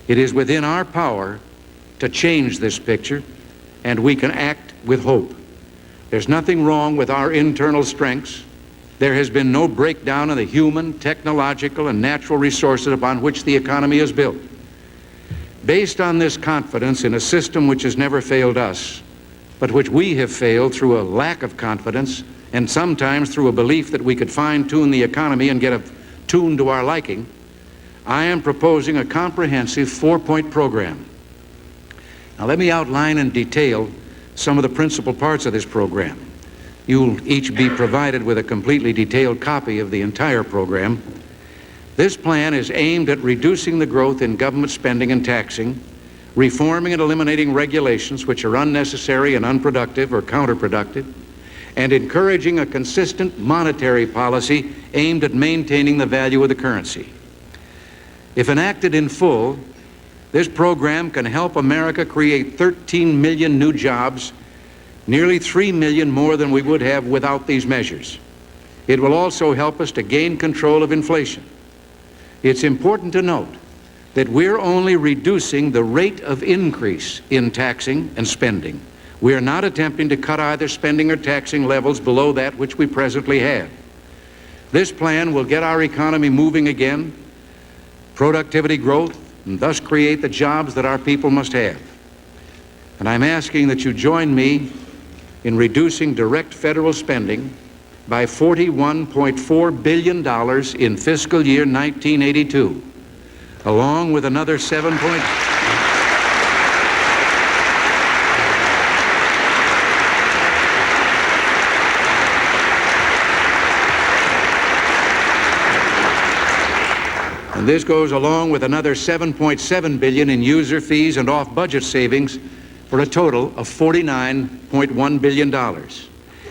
It is within our power to change this picture, and we can act with hope. There's nothing wrong with our internal strengths. There has been no breakdown in the human, technological, and natural resources upon which the economy is built. Based on this confidence in a system which has never failed us, but which we have failed through a lack of confidence and sometimes through a belief that we could fine-tune the economy and get a tune to our liking, I am proposing a comprehensive 4-point program. Now let me outline in detail some of the principal parts of this program. You'll each be provided with a completely detailed copy of the entire program. This plan is aimed at reducing the growth in government spending and taxing, reforming and eliminating regulations which are unnecessary and unproductive or counterproductive, and encouraging a consistent monetary policy aimed at maintaining the value of the currency. If enacted in full, this program can help America create 13 million new jobs, nearly 3 million more than we would have without these measures. It will also help us to gain control of inflation. It's important to note that we're only reducing the rate of increase in taxing and spending. We are not attempting to cut either spending or taxing levels below that which we presently have. This plan will get our economy moving again, productivity growth, and thus create the jobs that our people must have. And I'm asking that you join me in reducing direct federal spending by $41.4 billion in fiscal year 1982, along with another And this goes along with another $7.7 billion in user fees and off-budget savings for a total of $49.1 billion.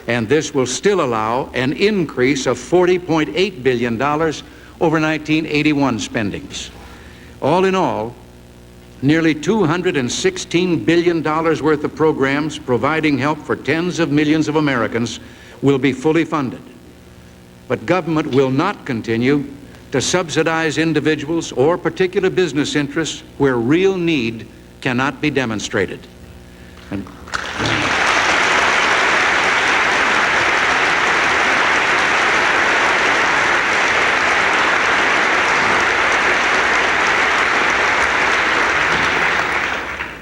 And this will still allow an increase of $40.8 billion over 1981 spendings. All in all, nearly $216 billion worth of programs providing help for tens of millions of Americans will be fully funded. But government will not continue to subsidize individuals or particular business interests where real need cannot be demonstrated.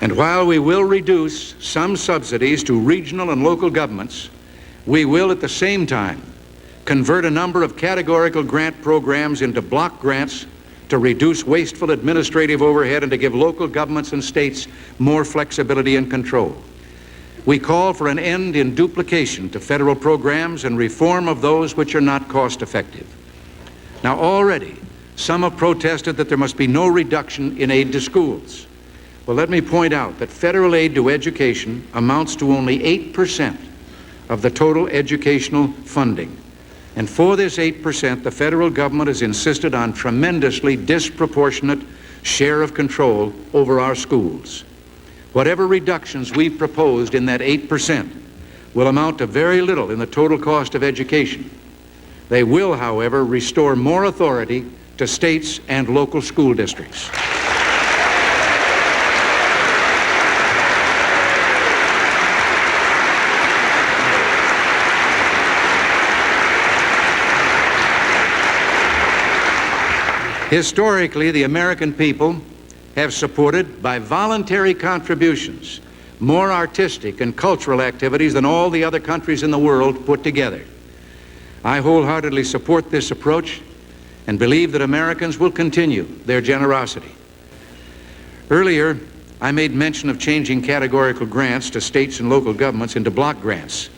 And while we will reduce some subsidies to regional and local governments, we will at the same time convert a number of categorical grant programs into block grants to reduce wasteful administrative overhead and to give local governments and states more flexibility and control. We call for an end in duplication to federal programs and reform of those which are not cost effective. Now already, some have protested that there must be no reduction in aid to schools. Well, let me point out that federal aid to education amounts to only 8% of the total educational funding. And for this 8%, the federal government has insisted on tremendously disproportionate share of control over our schools. Whatever reductions we've proposed in that 8% will amount to very little in the total cost of education. They will, however, restore more authority to states and local school districts. Historically, the American people have supported, by voluntary contributions, more artistic and cultural activities than all the other countries in the world put together. I wholeheartedly support this approach and believe that Americans will continue their generosity. Earlier, I made mention of changing categorical grants to states and local governments into block grants.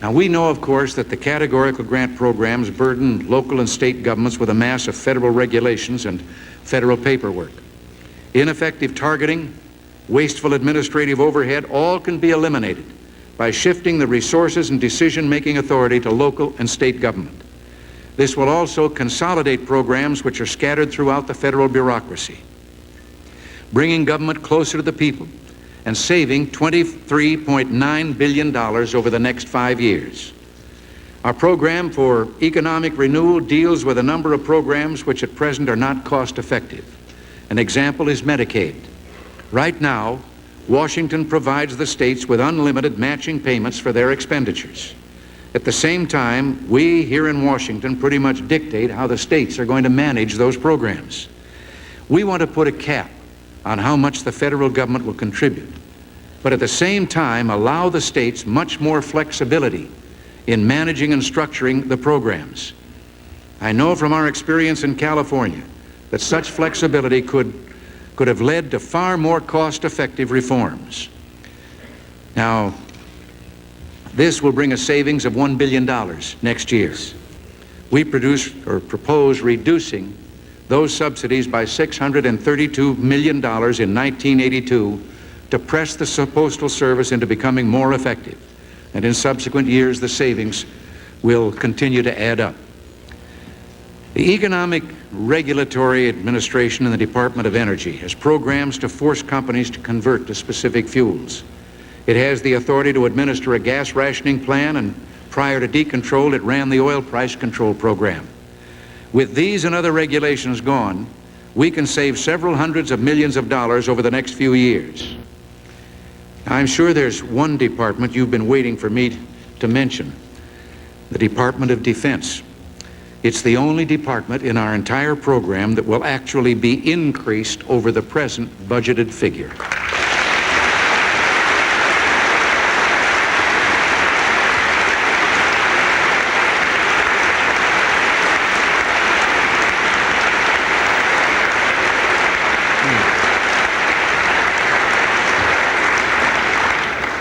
Now, we know, of course, that the categorical grant programs burden local and state governments with a mass of federal regulations and federal paperwork. Ineffective targeting, wasteful administrative overhead, all can be eliminated by shifting the resources and decision-making authority to local and state government. This will also consolidate programs which are scattered throughout the federal bureaucracy, bringing government closer to the people and saving $23.9 billion over the next 5 years. Our program for economic renewal deals with a number of programs which at present are not cost effective. An example is Medicaid. Right now, Washington provides the states with unlimited matching payments for their expenditures. At the same time, we here in Washington pretty much dictate how the states are going to manage those programs. We want to put a cap on how much the federal government will contribute, but at the same time allow the states much more flexibility in managing and structuring the programs. I know from our experience in California that such flexibility could have led to far more cost-effective reforms. Now, this will bring a savings of $1 billion next year. We propose reducing those subsidies by $632 million in 1982 to press the Postal Service into becoming more effective. And in subsequent years, the savings will continue to add up. The Economic Regulatory Administration in the Department of Energy has programs to force companies to convert to specific fuels. It has the authority to administer a gas rationing plan, and prior to decontrol, it ran the oil price control program. With these and other regulations gone, we can save several hundreds of millions of dollars over the next few years. I'm sure there's one department you've been waiting for me to mention, the Department of Defense. It's the only department in our entire program that will actually be increased over the present budgeted figure.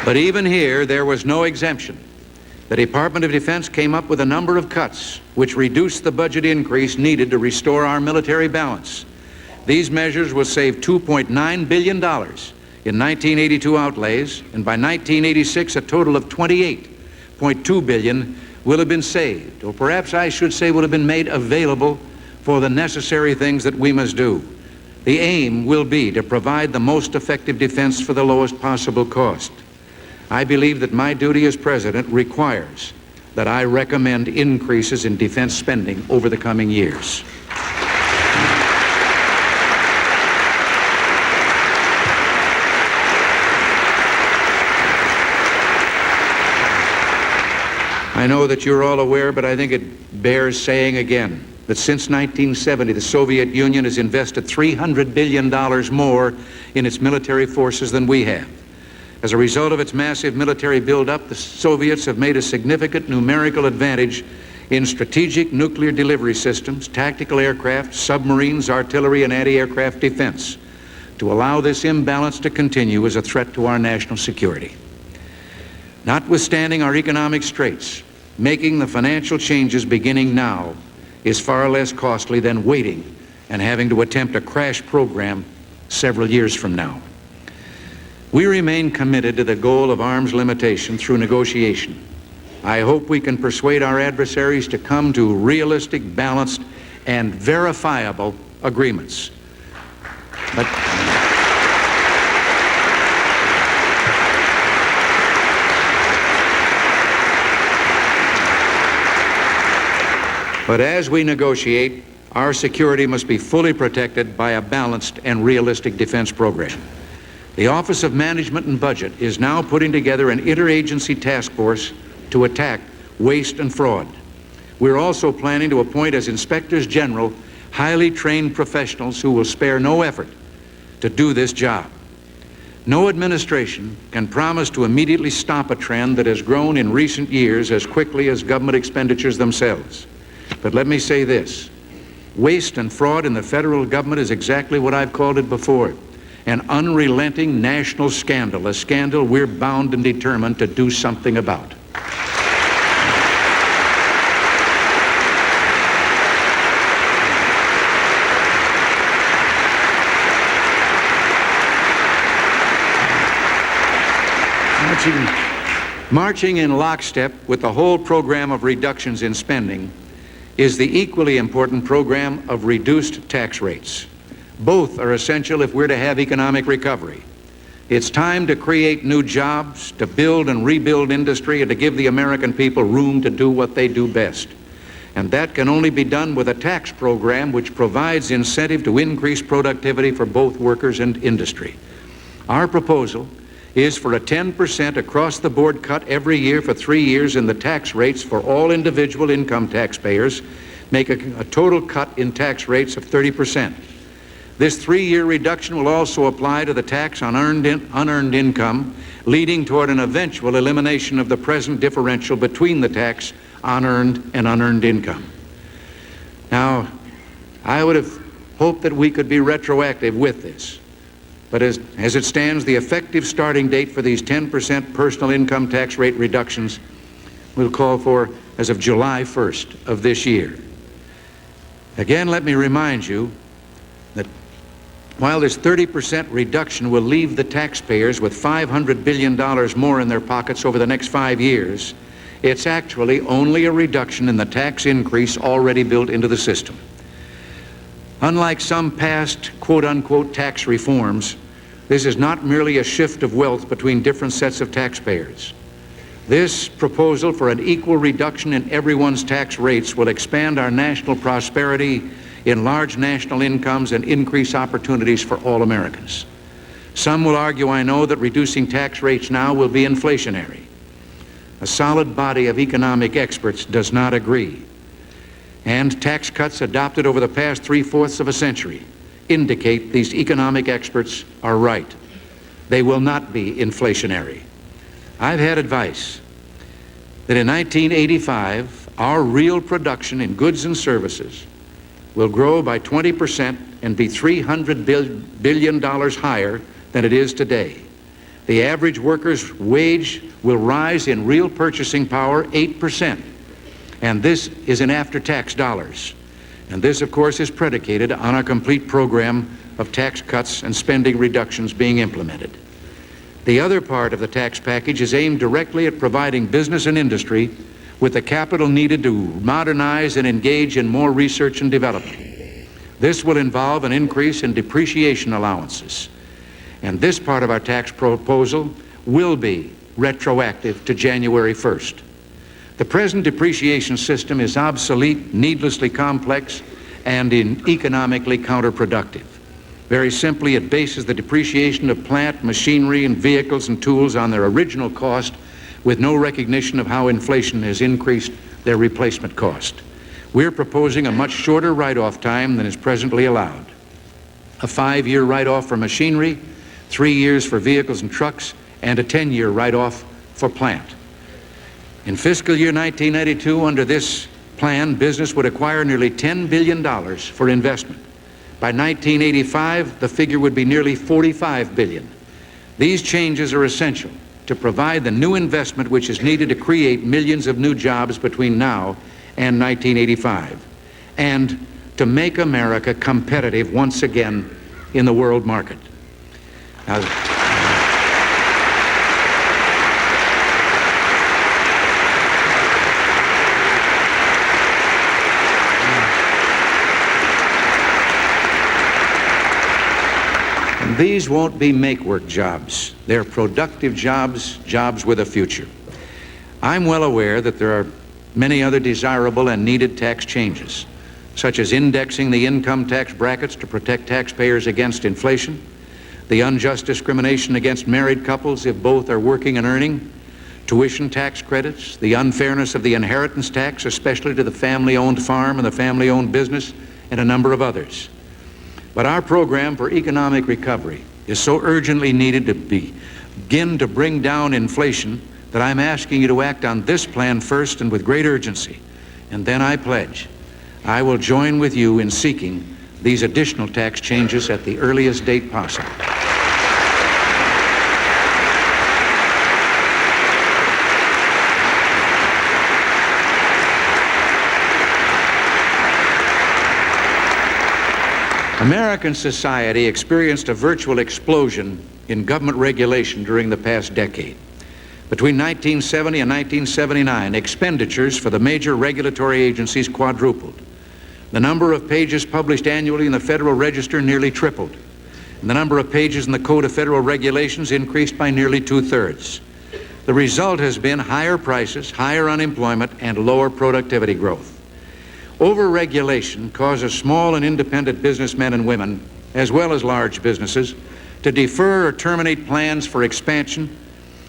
But even here, there was no exemption. The Department of Defense came up with a number of cuts which reduced the budget increase needed to restore our military balance. These measures will save $2.9 billion in 1982 outlays, and by 1986 a total of $28.2 billion will have been saved, or perhaps I should say will have been made available for the necessary things that we must do. The aim will be to provide the most effective defense for the lowest possible cost. I believe that my duty as president requires that I recommend increases in defense spending over the coming years. I know that you're all aware, but I think it bears saying again that since 1970, the Soviet Union has invested $300 billion more in its military forces than we have. As a result of its massive military buildup, the Soviets have made a significant numerical advantage in strategic nuclear delivery systems, tactical aircraft, submarines, artillery, and anti-aircraft defense. To allow this imbalance to continue is a threat to our national security. Notwithstanding our economic straits, making the financial changes beginning now is far less costly than waiting and having to attempt a crash program several years from now. We remain committed to the goal of arms limitation through negotiation. I hope we can persuade our adversaries to come to realistic, balanced, and verifiable agreements. But as we negotiate, our security must be fully protected by a balanced and realistic defense program. The Office of Management and Budget is now putting together an interagency task force to attack waste and fraud. We're also planning to appoint as inspectors general highly trained professionals who will spare no effort to do this job. No administration can promise to immediately stop a trend that has grown in recent years as quickly as government expenditures themselves. But let me say this: waste and fraud in the federal government is exactly what I've called it before. An unrelenting national scandal, a scandal we're bound and determined to do something about. Marching in lockstep with the whole program of reductions in spending is the equally important program of reduced tax rates. Both are essential if we're to have economic recovery. It's time to create new jobs, to build and rebuild industry, and to give the American people room to do what they do best. And that can only be done with a tax program which provides incentive to increase productivity for both workers and industry. Our proposal is for a 10% across-the-board cut every year for 3 years in the tax rates for all individual income taxpayers, make a total cut in tax rates of 30%. This 3-year reduction will also apply to the tax on unearned income, leading toward an eventual elimination of the present differential between the tax on earned and unearned income. Now, I would have hoped that we could be retroactive with this, but as it stands, the effective starting date for these 10% personal income tax rate reductions will call for as of July 1st of this year. Again, let me remind you that while this 30% reduction will leave the taxpayers with $500 billion more in their pockets over the next 5 years, it's actually only a reduction in the tax increase already built into the system. Unlike some past quote-unquote tax reforms, this is not merely a shift of wealth between different sets of taxpayers. This proposal for an equal reduction in everyone's tax rates will expand our national prosperity, enlarge national incomes, and increase opportunities for all Americans. Some will argue, I know, that reducing tax rates now will be inflationary. A solid body of economic experts does not agree. And tax cuts adopted over the past 3/4 of a century indicate these economic experts are right. They will not be inflationary. I've had advice that in 1985, our real production in goods and services will grow by 20% and be $300 billion higher than it is today. The average worker's wage will rise in real purchasing power 8%, and this is in after-tax dollars. And this, of course, is predicated on a complete program of tax cuts and spending reductions being implemented. The other part of the tax package is aimed directly at providing business and industry with the capital needed to modernize and engage in more research and development. This will involve an increase in depreciation allowances. And this part of our tax proposal will be retroactive to January 1st. The present depreciation system is obsolete, needlessly complex, and economically counterproductive. Very simply, it bases the depreciation of plant, machinery, and vehicles and tools on their original cost with no recognition of how inflation has increased their replacement cost. We're proposing a much shorter write-off time than is presently allowed. A 5-year write-off for machinery, 3 years for vehicles and trucks, and a 10-year write-off for plant. In fiscal year 1992, under this plan, business would acquire nearly $10 billion for investment. By 1985, the figure would be nearly $45 billion. These changes are essential to provide the new investment which is needed to create millions of new jobs between now and 1985, and to make America competitive once again in the world market. Now, these won't be make-work jobs. They're productive jobs, jobs with a future. I'm well aware that there are many other desirable and needed tax changes, such as indexing the income tax brackets to protect taxpayers against inflation, the unjust discrimination against married couples if both are working and earning, tuition tax credits, the unfairness of the inheritance tax, especially to the family-owned farm and the family-owned business, and a number of others. But our program for economic recovery is so urgently needed to begin to bring down inflation that I'm asking you to act on this plan first and with great urgency. And then I pledge I will join with you in seeking these additional tax changes at the earliest date possible. American society experienced a virtual explosion in government regulation during the past decade. Between 1970 and 1979, expenditures for the major regulatory agencies quadrupled. The number of pages published annually in the Federal Register nearly tripled. And the number of pages in the Code of Federal Regulations increased by nearly 2/3. The result has been higher prices, higher unemployment, and lower productivity growth. Overregulation causes small and independent businessmen and women, as well as large businesses, to defer or terminate plans for expansion,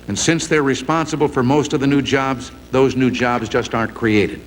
and since they're responsible for most of the new jobs, those new jobs just aren't created.